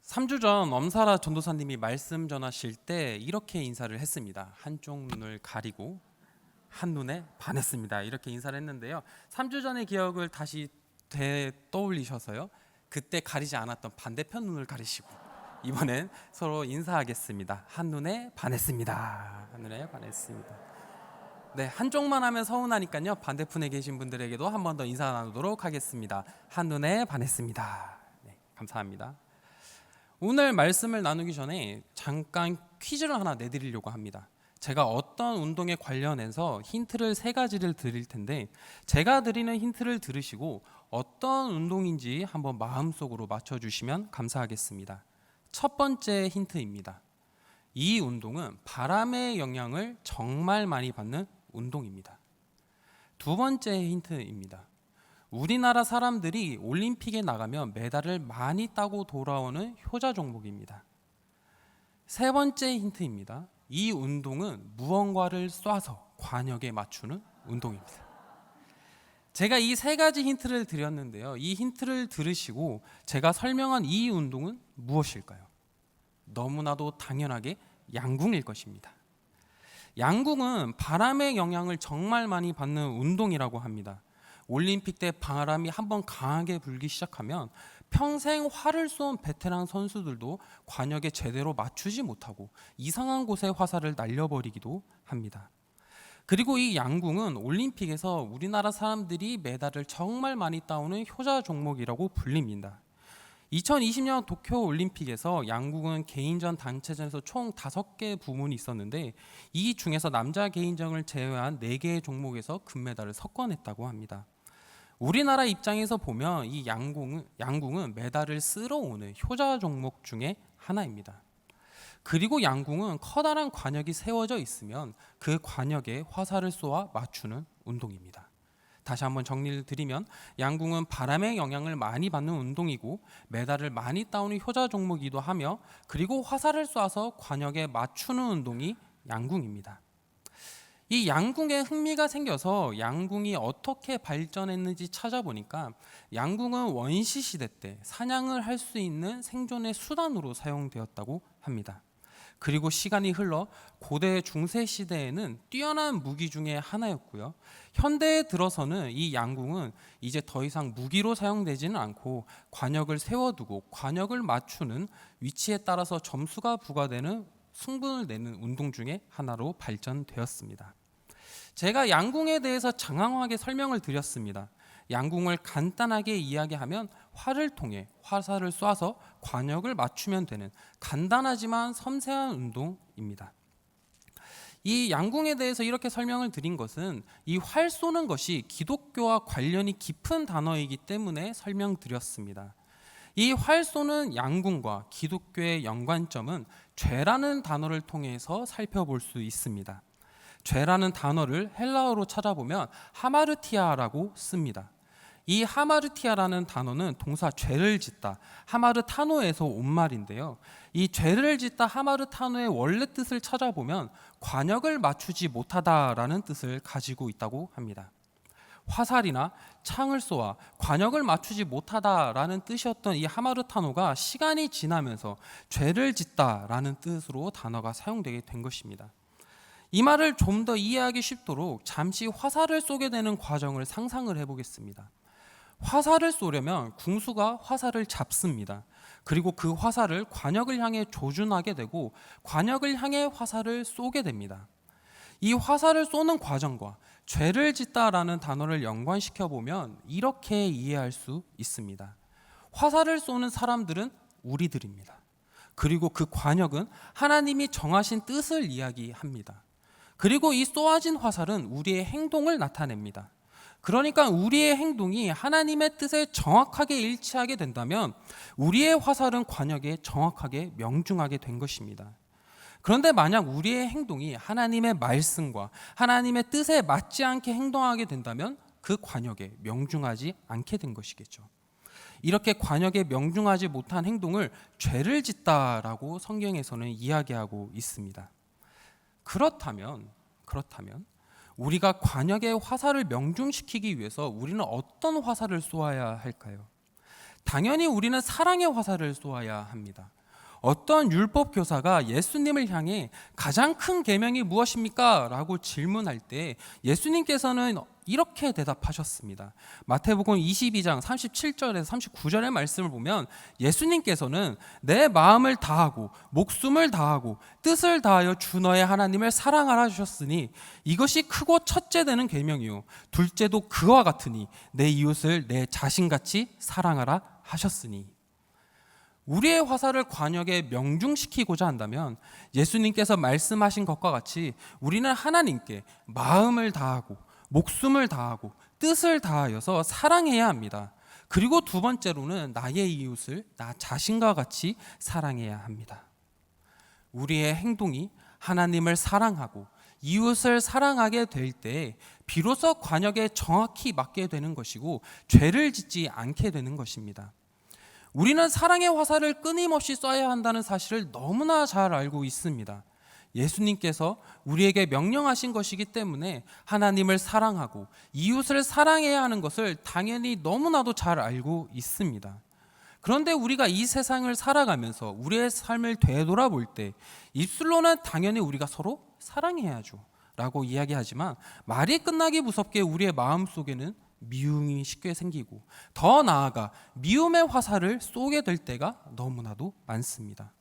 3주 전 엄사라 전도사님이 말씀 전하실 때 이렇게 인사를 했습니다. 한쪽 눈을 가리고 한눈에 반했습니다. 이렇게 인사를 했는데요. 3주 전의 기억을 다시 떠올리셔서요. 그때 가리지 않았던 반대편 눈을 가리시고 이번엔 서로 인사하겠습니다. 한눈에 반했습니다. 한눈에 반했습니다. 네, 한쪽만 하면 서운하니까요. 반대편에 계신 분들에게도 한 번 더 인사 나누도록 하겠습니다. 한눈에 반했습니다. 네, 감사합니다. 오늘 말씀을 나누기 전에 잠깐 퀴즈를 하나 내드리려고 합니다. 제가 어떤 운동에 관련해서 힌트를 3가지를 드릴 텐데 제가 드리는 힌트를 들으시고 어떤 운동인지 한번 마음속으로 맞춰주시면 감사하겠습니다. 첫 번째 힌트입니다. 이 운동은 바람의 영향을 정말 많이 받는 운동입니다. 두 번째 힌트입니다. 우리나라 사람들이 올림픽에 나가면 메달을 많이 따고 돌아오는 효자 종목입니다. 세 번째 힌트입니다. 이 운동은 무언가를 쏴서 관역에 맞추는 운동입니다. 제가 이 3가지 힌트를 드렸는데요. 이 힌트를 들으시고 제가 설명한 이 운동은 무엇일까요? 너무나도 당연하게 양궁일 것입니다. 양궁은 바람의 영향을 정말 많이 받는 운동이라고 합니다. 올림픽 때 바람이 한번 강하게 불기 시작하면 평생 활을 쏜 베테랑 선수들도 관역에 제대로 맞추지 못하고 이상한 곳에 화살을 날려버리기도 합니다. 그리고 이 양궁은 올림픽에서 우리나라 사람들이 메달을 정말 많이 따오는 효자 종목이라고 불립니다. 2020년 도쿄 올림픽에서 양궁은 개인전, 단체전에서 총 5개 부문이 있었는데 이 중에서 남자 개인전을 제외한 4개의 종목에서 금메달을 석권했다고 합니다. 우리나라 입장에서 보면 이 양궁은 메달을 쓸어오는 효자 종목 중에 하나입니다. 그리고 양궁은 커다란 관역이 세워져 있으면 그 관역에 화살을 쏘아 맞추는 운동입니다. 다시 한번 정리를 드리면 양궁은 바람의 영향을 많이 받는 운동이고 메달을 많이 따오는 효자 종목이기도 하며 그리고 화살을 쏴서 관역에 맞추는 운동이 양궁입니다. 이 양궁에 흥미가 생겨서 양궁이 어떻게 발전했는지 찾아보니까 양궁은 원시 시대 때 사냥을 할 수 있는 생존의 수단으로 사용되었다고 합니다. 그리고 시간이 흘러 고대 중세 시대에는 뛰어난 무기 중에 하나였고요. 현대에 들어서는 이 양궁은 이제 더 이상 무기로 사용되지는 않고 관역을 세워두고 관역을 맞추는 위치에 따라서 점수가 부과되는 승분을 내는 운동 중에 하나로 발전되었습니다. 제가 양궁에 대해서 장황하게 설명을 드렸습니다. 양궁을 간단하게 이야기하면 활을 통해 화살을 쏴서 관역을 맞추면 되는 간단하지만 섬세한 운동입니다. 이 양궁에 대해서 이렇게 설명을 드린 것은 이 활 쏘는 것이 기독교와 관련이 깊은 단어이기 때문에 설명드렸습니다. 이 활 쏘는 양궁과 기독교의 연관점은 죄라는 단어를 통해서 살펴볼 수 있습니다. 죄라는 단어를 헬라어로 찾아보면 하마르티아라고 씁니다. 이 하마르티아라는 단어는 동사 죄를 짓다, 하마르타노에서 온 말인데요. 이 죄를 짓다 하마르타노의 원래 뜻을 찾아보면 관역을 맞추지 못하다라는 뜻을 가지고 있다고 합니다. 화살이나 창을 쏘아 관역을 맞추지 못하다라는 뜻이었던 이 하마르타노가 시간이 지나면서 죄를 짓다라는 뜻으로 단어가 사용되게 된 것입니다. 이 말을 좀 더 이해하기 쉽도록 잠시 화살을 쏘게 되는 과정을 상상을 해보겠습니다. 화살을 쏘려면 궁수가 화살을 잡습니다. 그리고 그 화살을 관역을 향해 조준하게 되고 관역을 향해 화살을 쏘게 됩니다. 이 화살을 쏘는 과정과 죄를 짓다라는 단어를 연관시켜 보면 이렇게 이해할 수 있습니다. 화살을 쏘는 사람들은 우리들입니다. 그리고 그 관역은 하나님이 정하신 뜻을 이야기합니다. 그리고 이 쏘아진 화살은 우리의 행동을 나타냅니다. 그러니까 우리의 행동이 하나님의 뜻에 정확하게 일치하게 된다면 우리의 화살은 관역에 정확하게 명중하게 된 것입니다. 그런데 만약 우리의 행동이 하나님의 말씀과 하나님의 뜻에 맞지 않게 행동하게 된다면 그 관역에 명중하지 않게 된 것이겠죠. 이렇게 관역에 명중하지 못한 행동을 죄를 짓다라고 성경에서는 이야기하고 있습니다. 그렇다면 우리가 관역의 화살을 명중시키기 위해서 우리는 어떤 화살을 쏘아야 할까요? 당연히 우리는 사랑의 화살을 쏘아야 합니다. 어떤 율법 교사가 예수님을 향해 가장 큰 계명이 무엇입니까? 라고 질문할 때 예수님께서는 이렇게 대답하셨습니다. 마태복음 22장 37절에서 39절의 말씀을 보면 예수님께서는 내 마음을 다하고 목숨을 다하고 뜻을 다하여 주 너의 하나님을 사랑하라 하셨으니 이것이 크고 첫째 되는 계명이요 둘째도 그와 같으니 내 이웃을 내 자신같이 사랑하라 하셨으니. 우리의 화살을 관역에 명중시키고자 한다면 예수님께서 말씀하신 것과 같이 우리는 하나님께 마음을 다하고 목숨을 다하고 뜻을 다하여서 사랑해야 합니다. 그리고 두 번째로는 나의 이웃을 나 자신과 같이 사랑해야 합니다. 우리의 행동이 하나님을 사랑하고 이웃을 사랑하게 될 때 비로소 관역에 정확히 맞게 되는 것이고 죄를 짓지 않게 되는 것입니다. 우리는 사랑의 화살을 끊임없이 쏴야 한다는 사실을 너무나 잘 알고 있습니다. 예수님께서 우리에게 명령하신 것이기 때문에 하나님을 사랑하고 이웃을 사랑해야 하는 것을 당연히 너무나도 잘 알고 있습니다. 그런데 우리가 이 세상을 살아가면서 우리의 삶을 되돌아볼 때 입술로는 당연히 우리가 서로 사랑해야죠 라고 이야기하지만 말이 끝나기 무섭게 우리의 마음속에는 미움이 쉽게 생기고 더 나아가 미움의 화살을 쏘게 될 때가 너무나도 많습니다.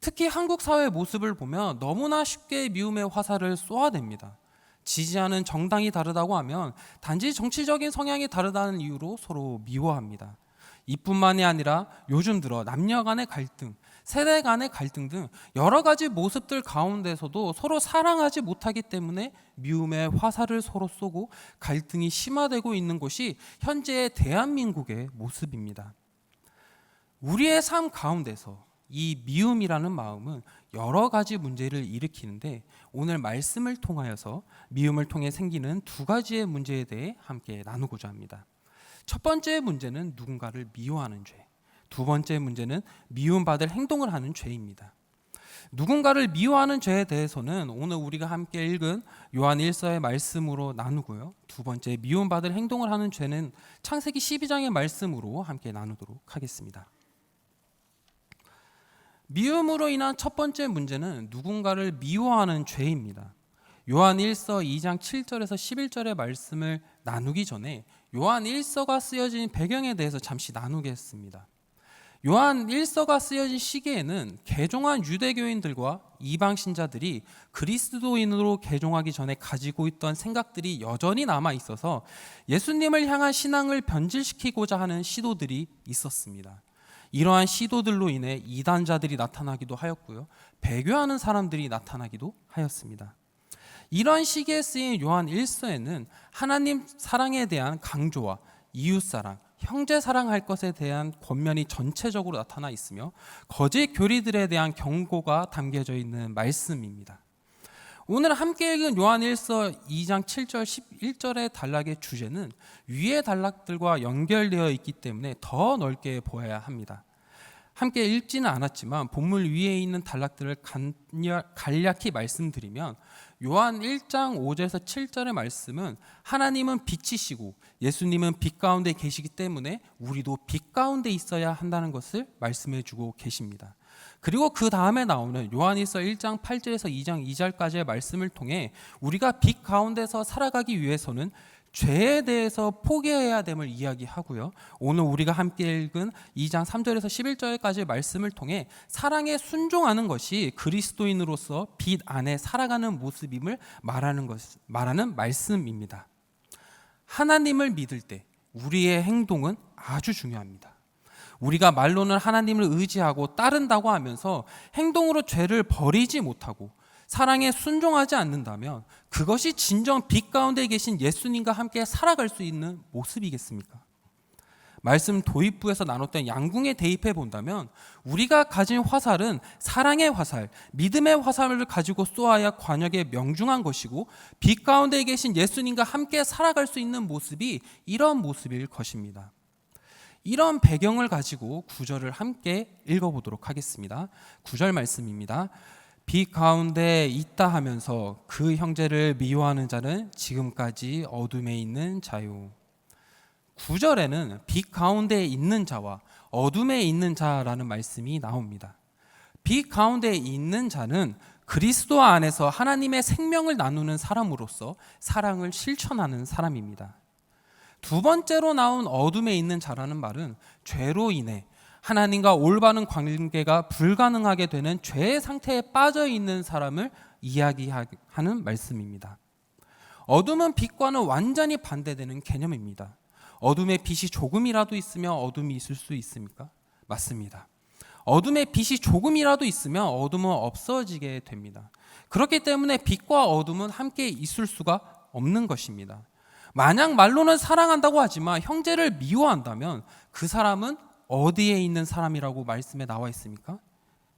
특히 한국 사회의 모습을 보면 너무나 쉽게 미움의 화살을 쏘아댑니다. 지지하는 정당이 다르다고 하면 단지 정치적인 성향이 다르다는 이유로 서로 미워합니다. 이뿐만이 아니라 요즘 들어 남녀 간의 갈등, 세대 간의 갈등 등 여러 가지 모습들 가운데서도 서로 사랑하지 못하기 때문에 미움의 화살을 서로 쏘고 갈등이 심화되고 있는 것이 현재의 대한민국의 모습입니다. 우리의 삶 가운데서 이 미움이라는 마음은 여러 가지 문제를 일으키는데 오늘 말씀을 통하여서 미움을 통해 생기는 두 가지의 문제에 대해 함께 나누고자 합니다. 첫 번째 문제는 누군가를 미워하는 죄, 두 번째 문제는 미움받을 행동을 하는 죄입니다. 누군가를 미워하는 죄에 대해서는 오늘 우리가 함께 읽은 요한 1서의 말씀으로 나누고요. 두 번째 미움받을 행동을 하는 죄는 창세기 12장의 말씀으로 함께 나누도록 하겠습니다. 미움으로 인한 첫 번째 문제는 누군가를 미워하는 죄입니다. 요한 1서 2장 7절에서 11절의 말씀을 나누기 전에 요한 1서가 쓰여진 배경에 대해서 잠시 나누겠습니다. 요한 1서가 쓰여진 시기에는 개종한 유대교인들과 이방 신자들이 그리스도인으로 개종하기 전에 가지고 있던 생각들이 여전히 남아 있어서 예수님을 향한 신앙을 변질시키고자 하는 시도들이 있었습니다. 이러한 시도들로 인해 이단자들이 나타나기도 하였고요. 배교하는 사람들이 나타나기도 하였습니다. 이런 시기에 쓰인 요한 1서에는 하나님 사랑에 대한 강조와 이웃사랑, 형제사랑할 것에 대한 권면이 전체적으로 나타나 있으며 거짓 교리들에 대한 경고가 담겨져 있는 말씀입니다. 오늘 함께 읽은 요한 1서 2장 7절 11절의 단락의 주제는 위의 단락들과 연결되어 있기 때문에 더 넓게 보아야 합니다. 함께 읽지는 않았지만 본문 위에 있는 단락들을 간략히 말씀드리면 요한 1장 5절에서 7절의 말씀은 하나님은 빛이시고 예수님은 빛 가운데 계시기 때문에 우리도 빛 가운데 있어야 한다는 것을 말씀해 주고 계십니다. 그리고 그 다음에 나오는 요한일서 1장 8절에서 2장 2절까지의 말씀을 통해 우리가 빛 가운데서 살아가기 위해서는 죄에 대해서 포기해야 됨을 이야기하고요. 오늘 우리가 함께 읽은 2장 3절에서 11절까지의 말씀을 통해 사랑에 순종하는 것이 그리스도인으로서 빛 안에 살아가는 모습임을 말하는 말씀입니다. 하나님을 믿을 때 우리의 행동은 아주 중요합니다. 우리가 말로는 하나님을 의지하고 따른다고 하면서 행동으로 죄를 버리지 못하고 사랑에 순종하지 않는다면 그것이 진정 빛 가운데 계신 예수님과 함께 살아갈 수 있는 모습이겠습니까? 말씀 도입부에서 나눴던 양궁에 대입해 본다면 우리가 가진 화살은 사랑의 화살, 믿음의 화살을 가지고 쏘아야 관역에 명중한 것이고 빛 가운데 계신 예수님과 함께 살아갈 수 있는 모습이 이런 모습일 것입니다. 이런 배경을 가지고 9절을 함께 읽어보도록 하겠습니다. 9절 말씀입니다. 빛 가운데 있다 하면서 그 형제를 미워하는 자는 지금까지 어둠에 있는 자요. 9절에는 빛 가운데 있는 자와 어둠에 있는 자라는 말씀이 나옵니다. 빛 가운데 있는 자는 그리스도 안에서 하나님의 생명을 나누는 사람으로서 사랑을 실천하는 사람입니다. 두 번째로 나온 어둠에 있는 자라는 말은 죄로 인해 하나님과 올바른 관계가 불가능하게 되는 죄의 상태에 빠져 있는 사람을 이야기하는 말씀입니다. 어둠은 빛과는 완전히 반대되는 개념입니다. 어둠에 빛이 조금이라도 있으면 어둠이 있을 수 있습니까? 맞습니다. 어둠에 빛이 조금이라도 있으면 어둠은 없어지게 됩니다. 그렇기 때문에 빛과 어둠은 함께 있을 수가 없는 것입니다. 만약 말로는 사랑한다고 하지만 형제를 미워한다면 그 사람은 어디에 있는 사람이라고 말씀에 나와 있습니까?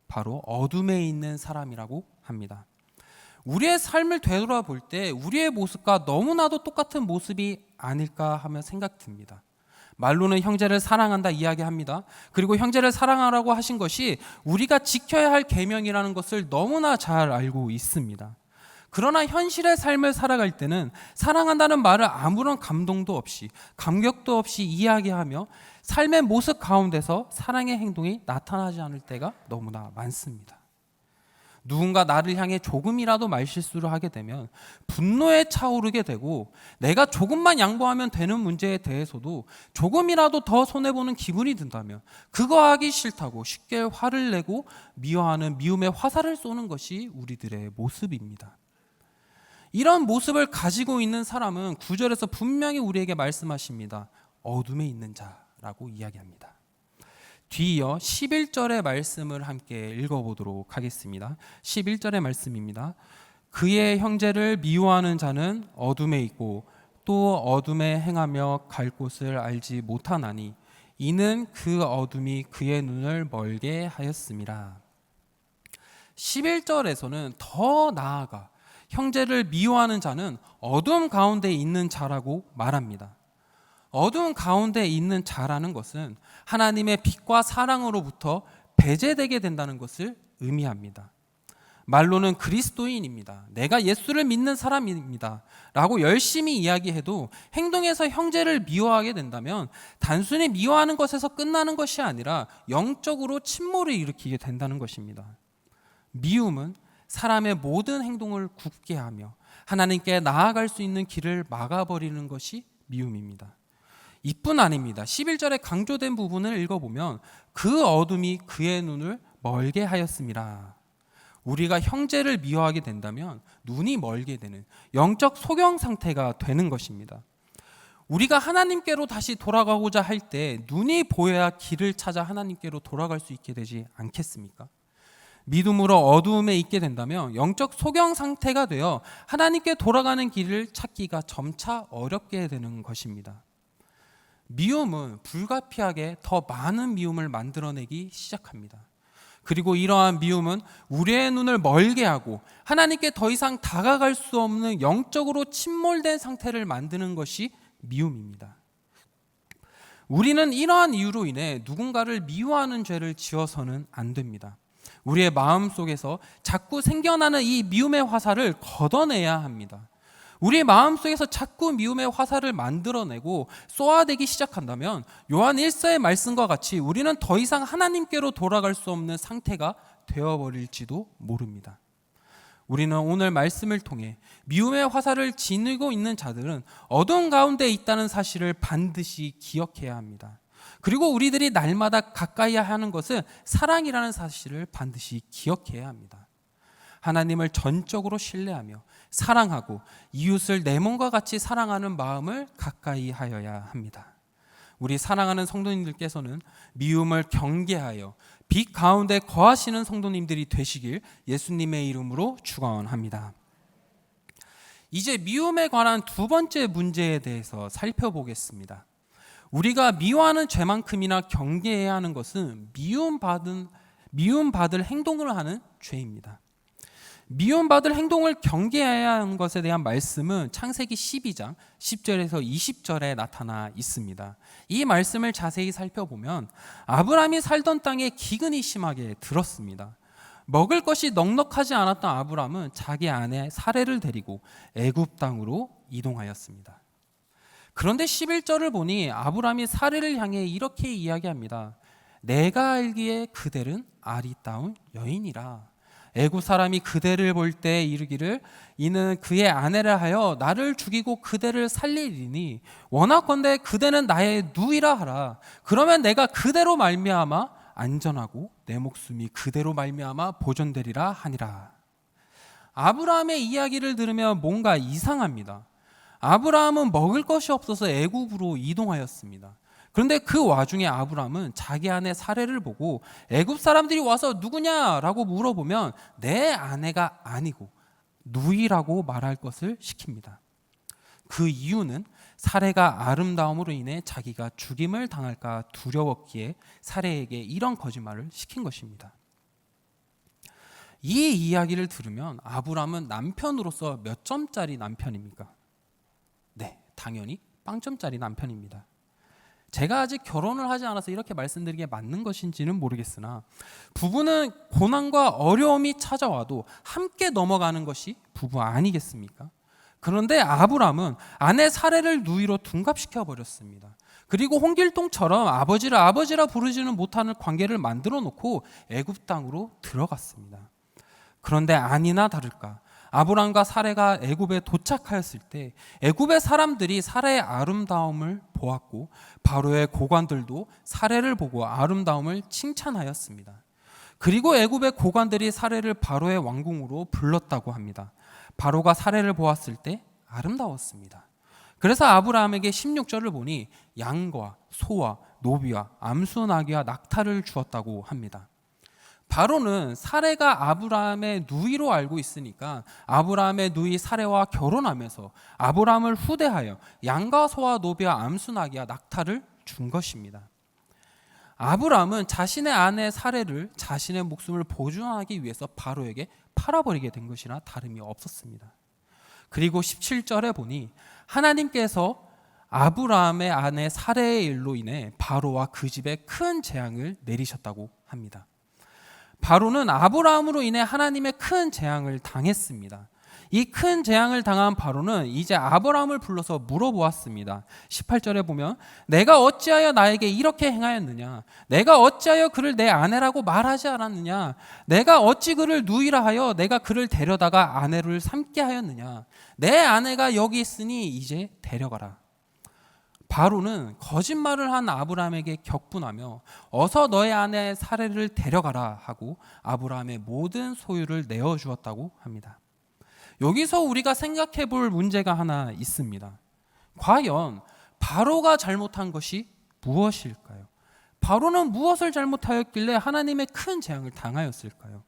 바로 어둠에 있는 사람이라고 합니다. 우리의 삶을 되돌아볼 때 우리의 모습과 너무나도 똑같은 모습이 아닐까 하며 생각됩니다. 말로는 형제를 사랑한다 이야기합니다. 그리고 형제를 사랑하라고 하신 것이 우리가 지켜야 할 계명이라는 것을 너무나 잘 알고 있습니다. 그러나 현실의 삶을 살아갈 때는 사랑한다는 말을 아무런 감동도 없이 감격도 없이 이야기하며 삶의 모습 가운데서 사랑의 행동이 나타나지 않을 때가 너무나 많습니다. 누군가 나를 향해 조금이라도 말실수를 하게 되면 분노에 차오르게 되고 내가 조금만 양보하면 되는 문제에 대해서도 조금이라도 더 손해보는 기분이 든다면 그거 하기 싫다고 쉽게 화를 내고 미워하는 미움의 화살을 쏘는 것이 우리들의 모습입니다. 이런 모습을 가지고 있는 사람은 9절에서 분명히 우리에게 말씀하십니다. 어둠에 있는 자라고 이야기합니다. 뒤이어 11절의 말씀을 함께 읽어보도록 하겠습니다. 11절의 말씀입니다. 그의 형제를 미워하는 자는 어둠에 있고 또 어둠에 행하며 갈 곳을 알지 못하나니 이는 그 어둠이 그의 눈을 멀게 하였음이라. 11절에서는 더 나아가 형제를 미워하는 자는 어둠 가운데 있는 자라고 말합니다. 어두운 가운데 있는 자라는 것은 하나님의 빛과 사랑으로부터 배제되게 된다는 것을 의미합니다. 말로는 그리스도인입니다. 내가 예수를 믿는 사람입니다. 라고 열심히 이야기해도 행동에서 형제를 미워하게 된다면 단순히 미워하는 것에서 끝나는 것이 아니라 영적으로 침몰을 일으키게 된다는 것입니다. 미움은 사람의 모든 행동을 굳게 하며 하나님께 나아갈 수 있는 길을 막아버리는 것이 미움입니다. 이뿐 아닙니다. 11절에 강조된 부분을 읽어보면 그 어둠이 그의 눈을 멀게 하였음이라. 우리가 형제를 미워하게 된다면 눈이 멀게 되는 영적 소경 상태가 되는 것입니다. 우리가 하나님께로 다시 돌아가고자 할 때 눈이 보여야 길을 찾아 하나님께로 돌아갈 수 있게 되지 않겠습니까? 믿음으로 어두움에 있게 된다면 영적 소경 상태가 되어 하나님께 돌아가는 길을 찾기가 점차 어렵게 되는 것입니다. 미움은 불가피하게 더 많은 미움을 만들어내기 시작합니다. 그리고 이러한 미움은 우리의 눈을 멀게 하고 하나님께 더 이상 다가갈 수 없는 영적으로 침몰된 상태를 만드는 것이 미움입니다. 우리는 이러한 이유로 인해 누군가를 미워하는 죄를 지어서는 안 됩니다. 우리의 마음 속에서 자꾸 생겨나는 이 미움의 화살을 걷어내야 합니다. 우리의 마음속에서 자꾸 미움의 화살을 만들어내고 쏘아대기 시작한다면 요한 1서의 말씀과 같이 우리는 더 이상 하나님께로 돌아갈 수 없는 상태가 되어버릴지도 모릅니다. 우리는 오늘 말씀을 통해 미움의 화살을 지니고 있는 자들은 어두운 가운데 있다는 사실을 반드시 기억해야 합니다. 그리고 우리들이 날마다 가까이 하는 것은 사랑이라는 사실을 반드시 기억해야 합니다. 하나님을 전적으로 신뢰하며 사랑하고 이웃을 내 몸과 같이 사랑하는 마음을 가까이 하여야 합니다. 우리 사랑하는 성도님들께서는 미움을 경계하여 빛 가운데 거하시는 성도님들이 되시길 예수님의 이름으로 축원합니다. 이제 미움에 관한 두 번째 문제에 대해서 살펴보겠습니다. 우리가 미워하는 죄만큼이나 경계해야 하는 것은 미움받을 행동을 하는 죄입니다. 미움받을 행동을 경계해야 하는 것에 대한 말씀은 창세기 12장 10절에서 20절에 나타나 있습니다. 이 말씀을 자세히 살펴보면 아브라함이 살던 땅에 기근이 심하게 들었습니다. 먹을 것이 넉넉하지 않았던 아브라함은 자기 아내 사레를 데리고 애굽 땅으로 이동하였습니다. 그런데 11절을 보니 아브라함이 사레를 향해 이렇게 이야기합니다. 내가 알기에 그들은 아리따운 여인이라. 애굽 사람이 그대를 볼 때 이르기를 이는 그의 아내를 하여 나를 죽이고 그대를 살리리니 원하건대 그대는 나의 누이라 하라. 그러면 내가 그대로 말미암아 안전하고 내 목숨이 그대로 말미암아 보존되리라 하니라. 아브라함의 이야기를 들으면 뭔가 이상합니다. 아브라함은 먹을 것이 없어서 애굽으로 이동하였습니다. 그런데 그 와중에 아브라함은 자기 아내 사례를 보고 애굽 사람들이 와서 누구냐라고 물어보면 내 아내가 아니고 누이라고 말할 것을 시킵니다. 그 이유는 사례가 아름다움으로 인해 자기가 죽임을 당할까 두려웠기에 사례에게 이런 거짓말을 시킨 것입니다. 이 이야기를 들으면 아브라함은 남편으로서 몇 점짜리 남편입니까? 네, 당연히 빵점짜리 남편입니다. 제가 아직 결혼을 하지 않아서 이렇게 말씀드리는 게 맞는 것인지는 모르겠으나 부부는 고난과 어려움이 찾아와도 함께 넘어가는 것이 부부 아니겠습니까? 그런데 아브라함은 아내 사례를 누이로 둔갑시켜 버렸습니다. 그리고 홍길동처럼 아버지를 아버지라 부르지는 못하는 관계를 만들어 놓고 애굽 땅으로 들어갔습니다. 그런데 아니나 다를까 아브람과 사례가 애굽에 도착하였을 때 애굽의 사람들이 사례의 아름다움을 보았고 바로의 고관들도 사례를 보고 아름다움을 칭찬하였습니다. 그리고 애굽의 고관들이 사례를 바로의 왕궁으로 불렀다고 합니다. 바로가 사례를 보았을 때 아름다웠습니다. 그래서 아브라함에게 16절을 보니 양과 소와 노비와 암수 나귀와 낙타를 주었다고 합니다. 바로는 사례가 아브라함의 누이로 알고 있으니까 아브라함의 누이 사례와 결혼하면서 아브라함을 후대하여 양과 소와 노비와 암수 나귀와 낙타를 준 것입니다. 아브라함은 자신의 아내 사례를 자신의 목숨을 보존하기 위해서 바로에게 팔아버리게 된 것이나 다름이 없었습니다. 그리고 17절에 보니 하나님께서 아브라함의 아내 사례의 일로 인해 바로와 그 집에 큰 재앙을 내리셨다고 합니다. 바로는 아브라함으로 인해 하나님의 큰 재앙을 당했습니다. 이 큰 재앙을 당한 바로는 이제 아브라함을 불러서 물어보았습니다. 18절에 보면 내가 어찌하여 나에게 이렇게 행하였느냐? 내가 어찌하여 그를 내 아내라고 말하지 않았느냐? 내가 어찌 그를 누이라 하여 내가 그를 데려다가 아내를 삼게 하였느냐? 내 아내가 여기 있으니 이제 데려가라. 바로는 거짓말을 한 아브라함에게 격분하며 어서 너의 아내 사례를 데려가라 하고 아브라함의 모든 소유를 내어주었다고 합니다. 여기서 우리가 생각해 볼 문제가 하나 있습니다. 과연 바로가 잘못한 것이 무엇일까요? 바로는 무엇을 잘못하였길래 하나님의 큰 재앙을 당하였을까요?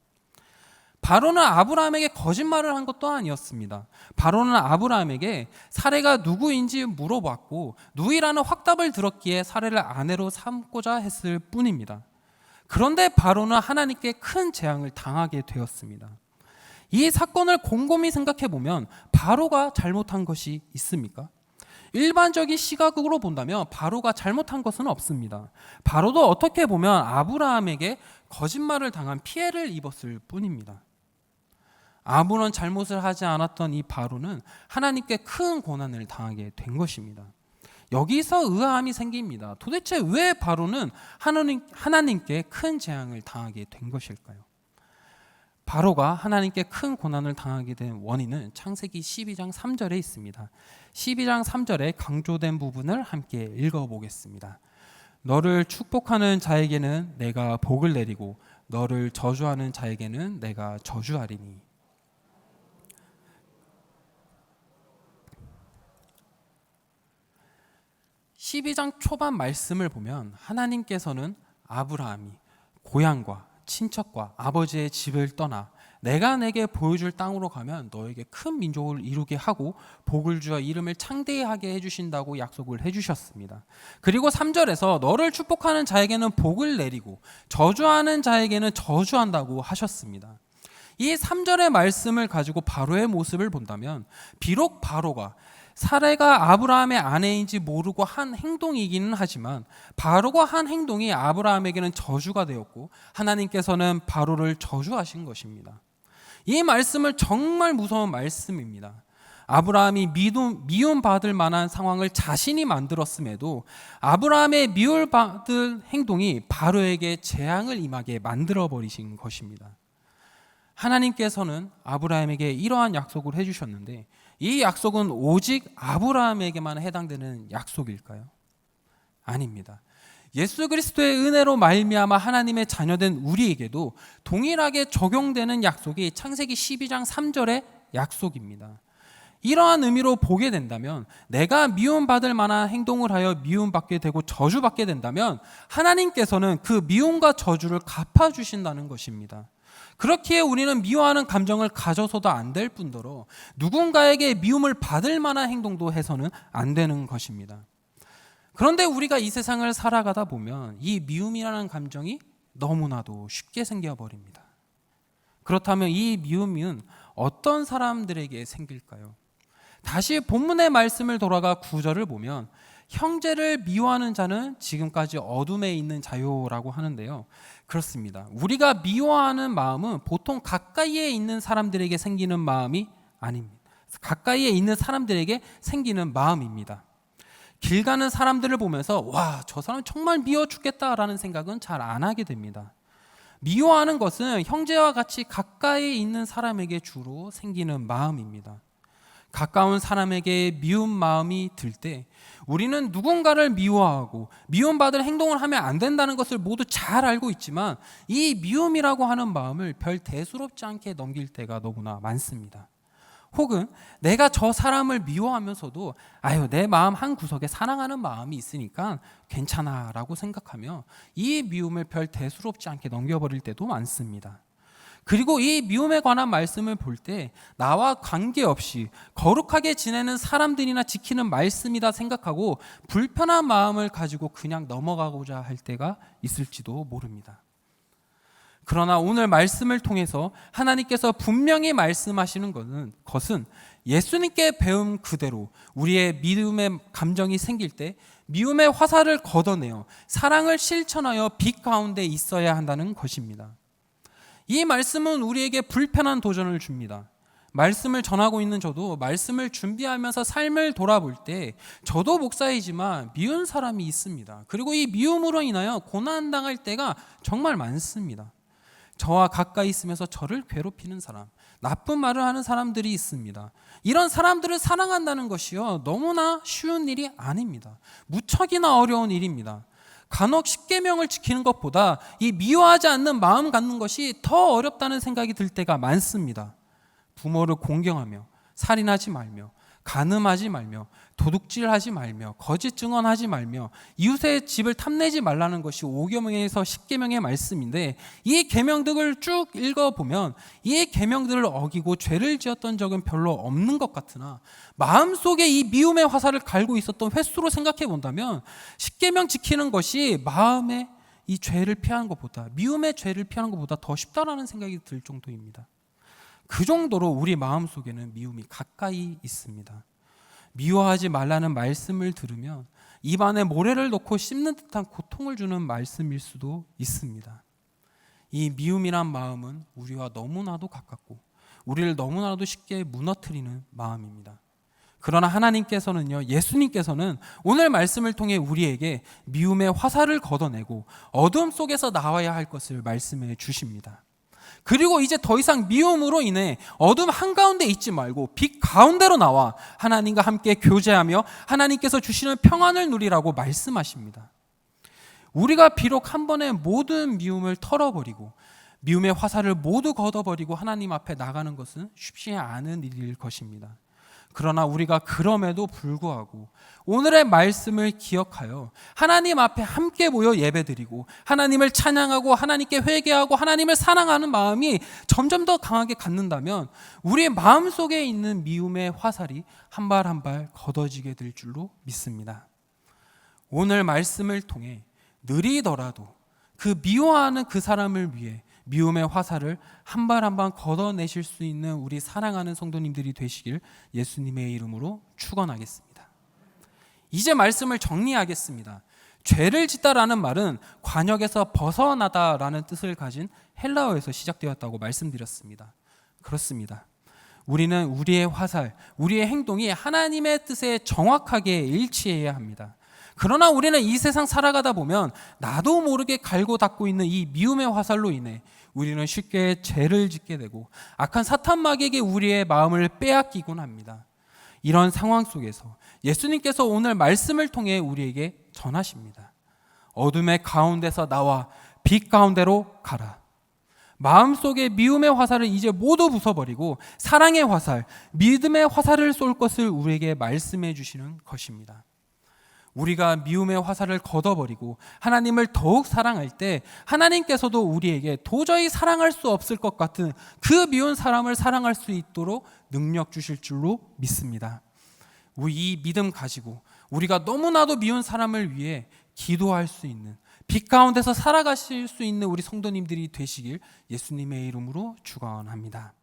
바로는 아브라함에게 거짓말을 한 것도 아니었습니다. 바로는 아브라함에게 사례가 누구인지 물어봤고 누이라는 확답을 들었기에 사례를 아내로 삼고자 했을 뿐입니다. 그런데 바로는 하나님께 큰 재앙을 당하게 되었습니다. 이 사건을 곰곰이 생각해 보면 바로가 잘못한 것이 있습니까? 일반적인 시각으로 본다면 바로가 잘못한 것은 없습니다. 바로도 어떻게 보면 아브라함에게 거짓말을 당한 피해를 입었을 뿐입니다. 아무런 잘못을 하지 않았던 이 바로는 하나님께 큰 고난을 당하게 된 것입니다. 여기서 의아함이 생깁니다. 도대체 왜 바로는 하나님께 큰 재앙을 당하게 된 것일까요? 바로가 하나님께 큰 고난을 당하게 된 원인은 창세기 12장 3절에 있습니다. 12장 3절에 강조된 부분을 함께 읽어보겠습니다. 너를 축복하는 자에게는 내가 복을 내리고 너를 저주하는 자에게는 내가 저주하리니. 12장 초반 말씀을 보면 하나님께서는 아브라함이 고향과 친척과 아버지의 집을 떠나 내가 내게 보여줄 땅으로 가면 너에게 큰 민족을 이루게 하고 복을 주어 이름을 창대하게 해주신다고 약속을 해주셨습니다. 그리고 3절에서 너를 축복하는 자에게는 복을 내리고 저주하는 자에게는 저주한다고 하셨습니다. 이 3절의 말씀을 가지고 바로의 모습을 본다면 비록 바로가 사례가 아브라함의 아내인지 모르고 한 행동이기는 하지만 바로가 한 행동이 아브라함에게는 저주가 되었고 하나님께서는 바로를 저주하신 것입니다. 이 말씀은 정말 무서운 말씀입니다. 아브라함이 미움받을 만한 상황을 자신이 만들었음에도 아브라함의 미움받을 행동이 바로에게 재앙을 임하게 만들어버리신 것입니다. 하나님께서는 아브라함에게 이러한 약속을 해주셨는데 이 약속은 오직 아브라함에게만 해당되는 약속일까요? 아닙니다. 예수 그리스도의 은혜로 말미암아 하나님의 자녀된 우리에게도 동일하게 적용되는 약속이 창세기 12장 3절의 약속입니다. 이러한 의미로 보게 된다면 내가 미움받을 만한 행동을 하여 미움받게 되고 저주받게 된다면 하나님께서는 그 미움과 저주를 갚아주신다는 것입니다. 그렇기에 우리는 미워하는 감정을 가져서도 안 될 뿐더러 누군가에게 미움을 받을 만한 행동도 해서는 안 되는 것입니다. 그런데 우리가 이 세상을 살아가다 보면 이 미움이라는 감정이 너무나도 쉽게 생겨버립니다. 그렇다면 이 미움은 어떤 사람들에게 생길까요? 다시 본문의 말씀을 돌아가 9절을 보면 형제를 미워하는 자는 지금까지 어둠에 있는 자요라고 하는데요. 그렇습니다. 우리가 미워하는 마음은 보통 가까이에 있는 사람들에게 생기는 마음이 아닙니다. 가까이에 있는 사람들에게 생기는 마음입니다. 길 가는 사람들을 보면서 와, 저 사람 정말 미워 죽겠다라는 생각은 잘 안 하게 됩니다. 미워하는 것은 형제와 같이 가까이 있는 사람에게 주로 생기는 마음입니다. 가까운 사람에게 미운 마음이 들 때 우리는 누군가를 미워하고 미움받을 행동을 하면 안 된다는 것을 모두 잘 알고 있지만 이 미움이라고 하는 마음을 별 대수롭지 않게 넘길 때가 너무나 많습니다. 혹은 내가 저 사람을 미워하면서도 내 마음 한 구석에 사랑하는 마음이 있으니까 괜찮아 라고 생각하며 이 미움을 별 대수롭지 않게 넘겨버릴 때도 많습니다. 그리고 이 미움에 관한 말씀을 볼 때 나와 관계없이 거룩하게 지내는 사람들이나 지키는 말씀이다 생각하고 불편한 마음을 가지고 그냥 넘어가고자 할 때가 있을지도 모릅니다. 그러나 오늘 말씀을 통해서 하나님께서 분명히 말씀하시는 것은 예수님께 배운 그대로 우리의 미움의 감정이 생길 때 미움의 화살을 걷어내어 사랑을 실천하여 빛 가운데 있어야 한다는 것입니다. 이 말씀은 우리에게 불편한 도전을 줍니다. 말씀을 전하고 있는 저도 말씀을 준비하면서 삶을 돌아볼 때 저도 목사이지만 미운 사람이 있습니다. 그리고 이 미움으로 인하여 고난당할 때가 정말 많습니다. 저와 가까이 있으면서 저를 괴롭히는 사람, 나쁜 말을 하는 사람들이 있습니다. 이런 사람들을 사랑한다는 것이요 너무나 쉬운 일이 아닙니다. 무척이나 어려운 일입니다. 간혹 십계명을 지키는 것보다 이 미워하지 않는 마음 갖는 것이 더 어렵다는 생각이 들 때가 많습니다. 부모를 공경하며 살인하지 말며 간음하지 말며 도둑질하지 말며 거짓 증언하지 말며 이웃의 집을 탐내지 말라는 것이 5계명에서 10계명의 말씀인데 이 계명들을 쭉 읽어보면 이 계명들을 어기고 죄를 지었던 적은 별로 없는 것 같으나 마음속에 이 미움의 화살을 갈고 있었던 횟수로 생각해 본다면 10계명 지키는 것이 마음의 이 죄를 피하는 것보다 미움의 죄를 피하는 것보다 더 쉽다라는 생각이 들 정도입니다. 그 정도로 우리 마음속에는 미움이 가까이 있습니다. 미워하지 말라는 말씀을 들으면 입안에 모래를 넣고 씹는 듯한 고통을 주는 말씀일 수도 있습니다. 이 미움이란 마음은 우리와 너무나도 가깝고 우리를 너무나도 쉽게 무너뜨리는 마음입니다. 그러나 하나님께서는요, 예수님께서는 오늘 말씀을 통해 우리에게 미움의 화살을 걷어내고 어둠 속에서 나와야 할 것을 말씀해 주십니다. 그리고 이제 더 이상 미움으로 인해 어둠 한가운데 있지 말고 빛 가운데로 나와 하나님과 함께 교제하며 하나님께서 주시는 평안을 누리라고 말씀하십니다. 우리가 비록 한 번에 모든 미움을 털어버리고 미움의 화살을 모두 걷어버리고 하나님 앞에 나가는 것은 쉽지 않은 일일 것입니다. 그러나 우리가 그럼에도 불구하고 오늘의 말씀을 기억하여 하나님 앞에 함께 모여 예배드리고 하나님을 찬양하고 하나님께 회개하고 하나님을 사랑하는 마음이 점점 더 강하게 갖는다면 우리의 마음속에 있는 미움의 화살이 한 발 한 발 걷어지게 될 줄로 믿습니다. 오늘 말씀을 통해 느리더라도 그 미워하는 그 사람을 위해 미움의 화살을 한 발 한 발 걷어내실 수 있는 우리 사랑하는 성도님들이 되시길 예수님의 이름으로 축원하겠습니다. 이제 말씀을 정리하겠습니다. 죄를 짓다라는 말은 관역에서 벗어나다라는 뜻을 가진 헬라어에서 시작되었다고 말씀드렸습니다. 그렇습니다. 우리는 우리의 화살, 우리의 행동이 하나님의 뜻에 정확하게 일치해야 합니다. 그러나 우리는 이 세상 살아가다 보면 나도 모르게 갈고 닦고 있는 이 미움의 화살로 인해 우리는 쉽게 죄를 짓게 되고 악한 사탄 마귀에게 우리의 마음을 빼앗기곤 합니다. 이런 상황 속에서 예수님께서 오늘 말씀을 통해 우리에게 전하십니다. 어둠의 가운데서 나와 빛 가운데로 가라. 마음속의 미움의 화살을 이제 모두 부숴버리고 사랑의 화살, 믿음의 화살을 쏠 것을 우리에게 말씀해 주시는 것입니다. 우리가 미움의 화살을 걷어버리고 하나님을 더욱 사랑할 때 하나님께서도 우리에게 도저히 사랑할 수 없을 것 같은 그 미운 사람을 사랑할 수 있도록 능력 주실 줄로 믿습니다. 이 믿음 가지고 우리가 너무나도 미운 사람을 위해 기도할 수 있는, 빛 가운데서 살아가실 수 있는 우리 성도님들이 되시길 예수님의 이름으로 축원합니다.